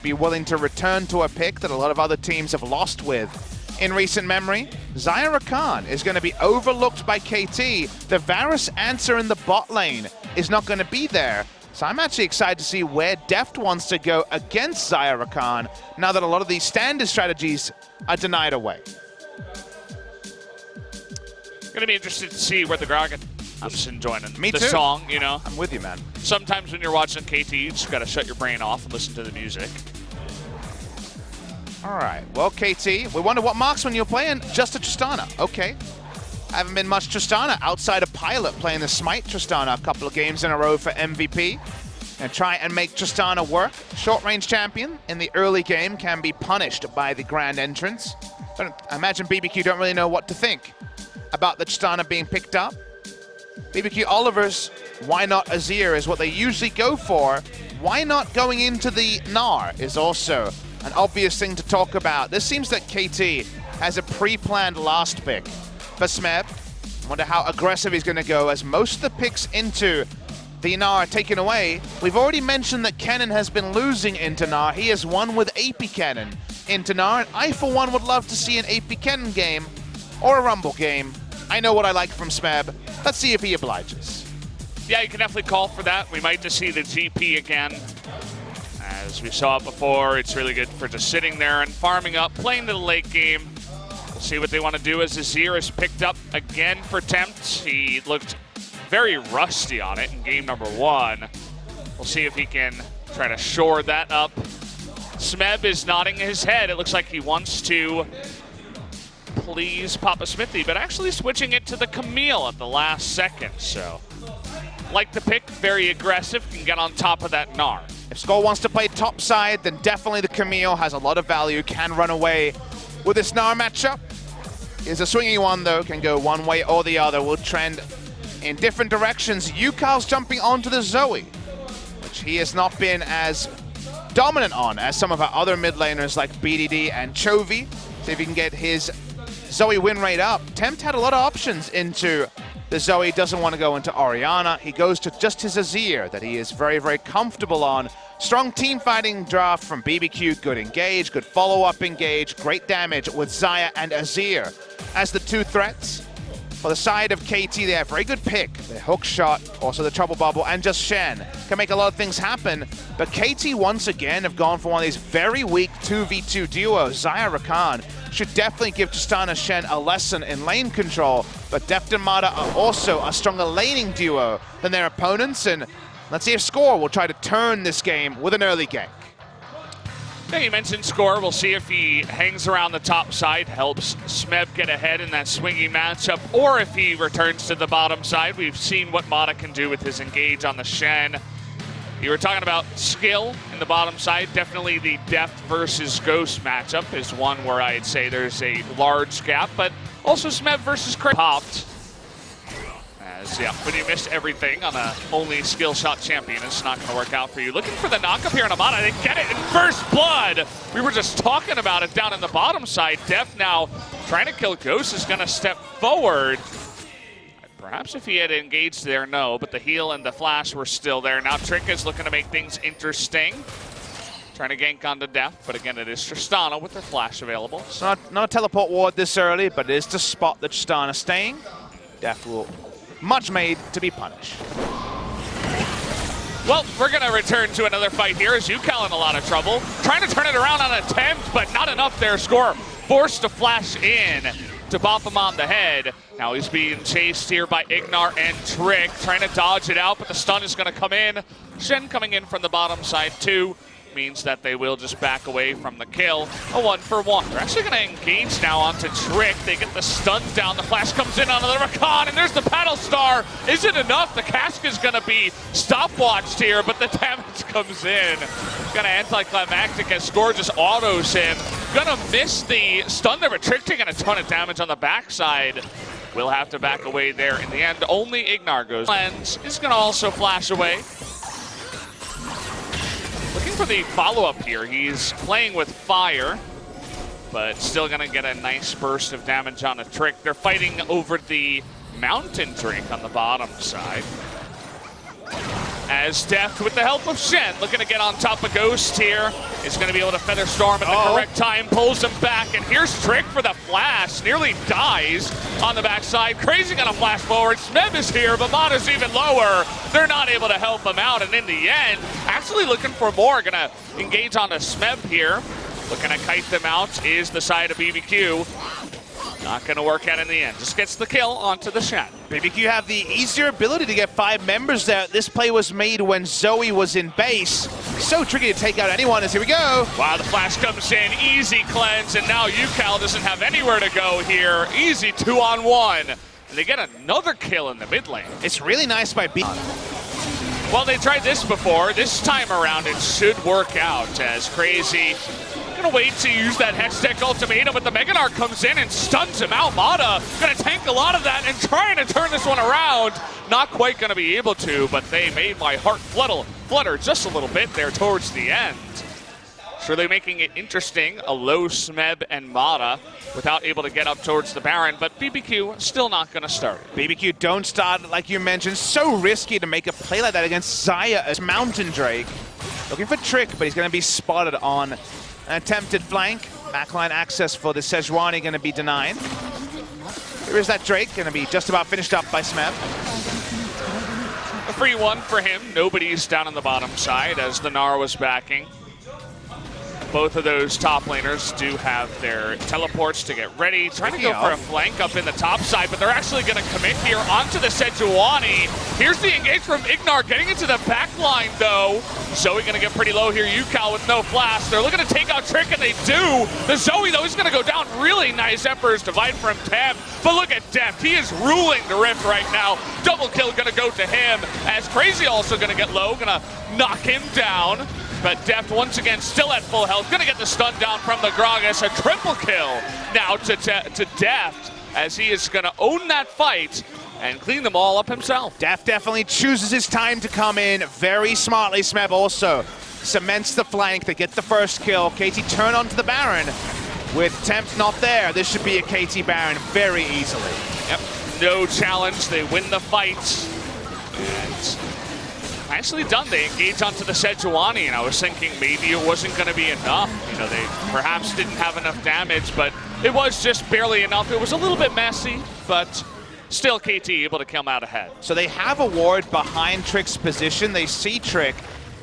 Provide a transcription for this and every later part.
be willing to return to a pick that a lot of other teams have lost with in recent memory. Xayah Rakan is going to be overlooked by KT. The Varus answer in the bot lane is not going to be there. So I'm actually excited to see where Deft wants to go against Xayah Rakan now that a lot of these standard strategies are denied away. Gonna be interested to see where the Gragas. I'm just enjoying the too. Song, you know. I'm with you, man. Sometimes when you're watching KT, you just gotta shut your brain off and listen to the music. All right, well, KT, we wonder what marksman you're playing. Just a Tristana, okay. Haven't been much Tristana outside of Pilot playing the Smite Tristana a couple of games in a row for MVP. And try and make Tristana work. Short-range champion in the early game can be punished by the grand entrance. But I imagine BBQ don't really know what to think about the Tristana being picked up. BBQ Oliver's why not Azir is what they usually go for. Why not going into the Gnar is also an obvious thing to talk about. This seems that KT has a pre-planned last pick for Smeb. I wonder how aggressive he's going to go as most of the picks into the Gnar are taken away. We've already mentioned that Kennen has been losing into Gnar. He has won with AP Kennen into Gnar. And I, for one, would love to see an AP Kennen game or a Rumble game. I know what I like from Smeb. Let's see if he obliges. Yeah, you can definitely call for that. We might just see the GP again. As we saw it before, it's really good for just sitting there and farming up, playing to the late game. We'll see what they want to do as Azir is picked up again for Tempt. He looked very rusty on it in game number 1. We'll see if he can try to shore that up. Smeb is nodding his head. It looks like he wants to please Papa Smithy, but actually switching it to the Camille at the last second. So, like the pick, very aggressive, can get on top of that Gnar. If Skull wants to play top side, then definitely the Camille has a lot of value, can run away with this Gnar matchup. Is a swingy one though, can go one way or the other, will trend in different directions. Yukal's jumping onto the Zoe, which he has not been as dominant on as some of our other mid laners like BDD and Chovy. See if he can get his Zoe win rate up. Tempt had a lot of options into the Zoe, doesn't want to go into Orianna. He goes to just his Azir that he is very, very comfortable on. Strong team fighting draft from BBQ, good engage, good follow-up engage, great damage with Xayah and Azir as the two threats. For the side of KT, they have very good pick. The hook shot, also the trouble bubble, and just Shen can make a lot of things happen. But KT once again have gone for one of these very weak 2v2 duos. Xayah Rakan should definitely give Tristana Shen a lesson in lane control. But Deft and Mata are also a stronger laning duo than their opponents. And let's see if Score will try to turn this game with an early gank. Yeah, you mentioned Score. We'll see if he hangs around the top side, helps Smeb get ahead in that swingy matchup, or if he returns to the bottom side. We've seen what Mata can do with his engage on the Shen. You were talking about skill in the bottom side. Definitely the Deft versus Ghost matchup is one where I'd say there's a large gap, but also Smeb versus Craig popped. As, yeah, when you miss everything on a only skill shot champion, it's not going to work out for you. Looking for the knock-up here on Amada. They get it in first blood. We were just talking about it down in the bottom side. Deft now trying to kill Ghost is going to step forward. Perhaps if he had engaged there, no, but the heal and the flash were still there. Now Trick is looking to make things interesting. Trying to gank onto Deft, but again, it is Tristana with her flash available. It's not a teleport ward this early, but it is to spot the Tristana staying. Deft will much made to be punished. Well, we're going to return to another fight here as Yukal in a lot of trouble. Trying to turn it around on an attempt, but not enough there. Score forced to flash in to bop him on the head. Now he's being chased here by Ignar and Trick, trying to dodge it out, but the stun is going to come in. Shen coming in from the bottom side too. Means that they will just back away from the kill. A 1-for-1. They're actually going to engage now onto Trick. They get the stun down. The flash comes in onto the Rakan, and there's the Battle Star. Is it enough? The Cask is going to be stopwatched here, but the damage comes in. Going to anticlimactic as Score just autos him. Going to miss the stun there, but Trick taking a ton of damage on the backside. We'll have to back away there in the end. Only Ignar goes. Lens is going to also flash away. Looking for the follow-up here. He's playing with fire, but still going to get a nice burst of damage on a Trick. They're fighting over the Mountain Drink on the bottom side. As Deft, with the help of Shen, looking to get on top of Ghost here. is going to be able to feather storm at the correct time, pulls him back, and here's Trick for the flash, nearly dies on the backside. Crazy going to flash forward. Smeb is here, but Mata's even lower. They're not able to help him out, and in the end, actually looking for more. Going to engage on the Smeb here. Looking to kite them out is the side of BBQ. Not going to work out in the end. Just gets the kill onto the Shen. BBQ have the easier ability to get 5 members there. This play was made when Zoe was in base. So tricky to take out anyone as here we go. Wow, the flash comes in, easy cleanse, and now UCal doesn't have anywhere to go here. Easy 2-on-1. And they get another kill in the mid lane. It's really nice by B. Well, they tried this before. This time around, it should work out as Crazy gonna wait to use that Hextech ultimatum, but the Meganar comes in and stuns him out. Mata gonna tank a lot of that and trying to turn this one around. Not quite gonna be able to, but they made my heart flutter just a little bit there towards the end. So they're making it interesting, a low Smeb and Mata without able to get up towards the Baron, but BBQ still not gonna start. BBQ don't start, like you mentioned. So risky to make a play like that against Xayah as Mountain Drake. Looking for Trick, but he's gonna be spotted on an attempted flank. Backline access for the Sejuani going to be denied. Here is that Drake, going to be just about finished up by Smeb. A free one for him. Nobody's down on the bottom side as the Gnar was backing. Both of those top laners do have their teleports to get ready. Trying to go for a flank up in the top side, but they're actually going to commit here onto the Sejuani. Here's the engage from Ignar, getting into the back line, though. Zoe going to get pretty low here. UCal with no flash. They're looking to take out Trick, and they do. The Zoe, though, is going to go down. Really nice Emperor's Divide from Tab. But look at Deft. He is ruling the Rift right now. Double kill going to go to him, as Crazy also going to get low. Going to knock him down. But Deft, once again, still at full health. Gonna get the stun down from the Gragas. A triple kill now to Deft, as he is gonna own that fight and clean them all up himself. Deft definitely chooses his time to come in very smartly. Smeb also cements the flank. They get the first kill. KT turn onto the Baron. With Tempt not there, this should be a KT Baron very easily. Yep, no challenge. They win the fight. And nicely done. They engage onto the Sejuani, and I was thinking maybe it wasn't going to be enough. You know, they perhaps didn't have enough damage, but it was just barely enough. It was a little bit messy, but still KT able to come out ahead. So they have a ward behind Trick's position. They see Trick.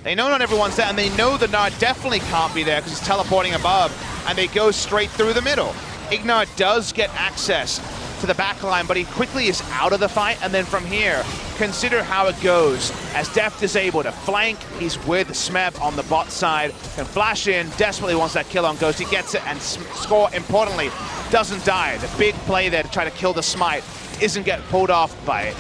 They know not everyone's there, and they know the Gnar definitely can't be there because he's teleporting above, and they go straight through the middle. Ignar does get access to the back line, but he quickly is out of the fight, and then from here, consider how it goes. As Deft is able to flank, he's with Smeb on the bot side, can flash in, desperately wants that kill on Ghost, he gets it, and Score, importantly, doesn't die. The big play there to try to kill the smite doesn't get pulled off by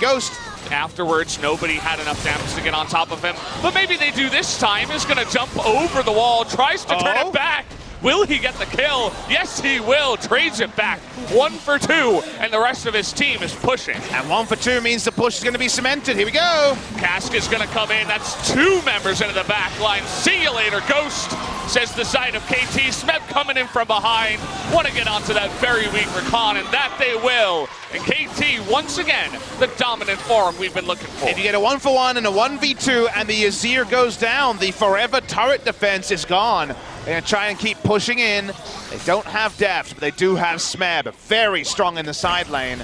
Ghost. Afterwards, nobody had enough damage to get on top of him, but maybe they do this time. Is gonna jump over the wall, tries to turn it back. Will he get the kill? Yes, he will. Trades it back. 1 for 2, and the rest of his team is pushing. And 1 for 2 means the push is going to be cemented. Here we go. Cask is going to come in. That's 2 members into the back line. See you later, Ghost, says the side of KT. Smeb coming in from behind. Want to get onto that very weak recon, and that they will. And KT, once again, the dominant form we've been looking for. If you get a 1 for 1 and a 1v2, and the Azir goes down, the forever turret defense is gone. They're going to try and keep pushing in. They don't have Deft, but they do have Smeb, very strong in the side lane.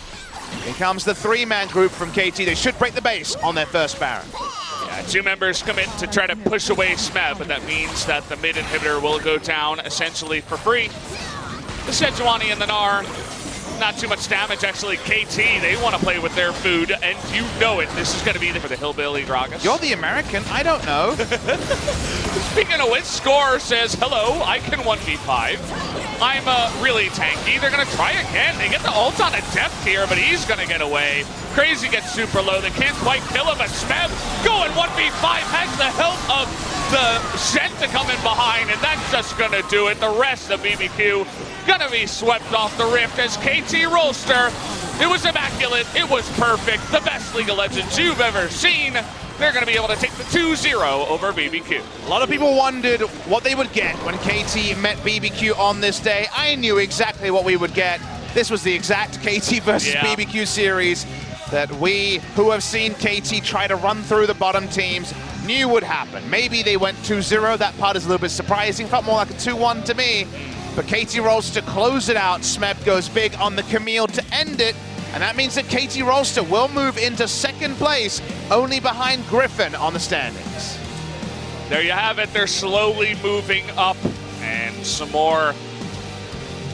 Here comes the 3-man group from KT. They should break the base on their first Baron. Yeah, 2 members come in to try to push away Smeb, but that means that the mid inhibitor will go down essentially for free. The Sejuani and the Gnar, not too much damage. Actually, KT, they want to play with their food, and you know it. This is going to be for the Hillbilly Gragas. You're the American. I don't know. Speaking of which, Score says, hello, I can 1v5. I'm really tanky. They're going to try again. They get the ult on a Deft here, but he's going to get away. Crazy gets super low. They can't quite kill him, but Smeb going 1v5 has the help of the Shen to come in behind, and that's just going to do it. The rest of BBQ gonna be swept off the Rift as KT Rolster. It was immaculate. It was perfect. The best League of Legends you've ever seen. They're gonna be able to take the 2-0 over BBQ. A lot of people wondered what they would get when KT met BBQ on this day. I knew exactly what we would get. This was the exact KT versus BBQ series that we, who have seen KT try to run through the bottom teams, knew would happen. Maybe they went 2-0. That part is a little bit surprising. Felt more like a 2-1 to me. But KT Rolster to close it out. Smeb goes big on the Camille to end it. And that means that KT Rolster will move into second place, only behind Griffin on the standings. There you have it. They're slowly moving up, and some more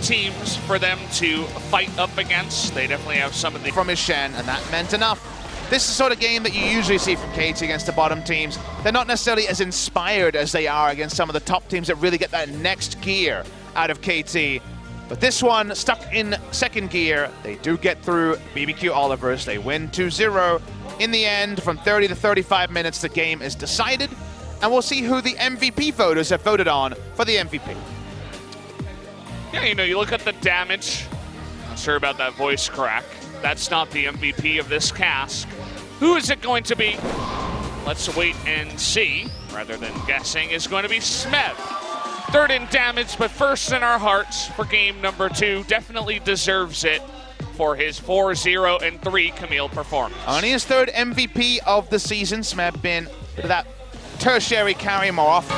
teams for them to fight up against. They definitely have some of the... From his Shen, and that meant enough. This is the sort of game that you usually see from KT against the bottom teams. They're not necessarily as inspired as they are against some of the top teams that really get that next gear out of KT. But this one, stuck in second gear, they do get through BBQ Olivers. They win 2-0. In the end, from 30 to 35 minutes, the game is decided. And we'll see who the MVP voters have voted on for the MVP. Yeah, you know, you look at the damage. Not sure about that voice crack. That's not the MVP of this cask. Who is it going to be? Let's wait and see, rather than guessing, is going to be Smeb. Third in damage, but first in our hearts for game number 2. Definitely deserves it for his 4-0-3 Camille performance. Only his third MVP of the season. Smeb been that tertiary carry more often.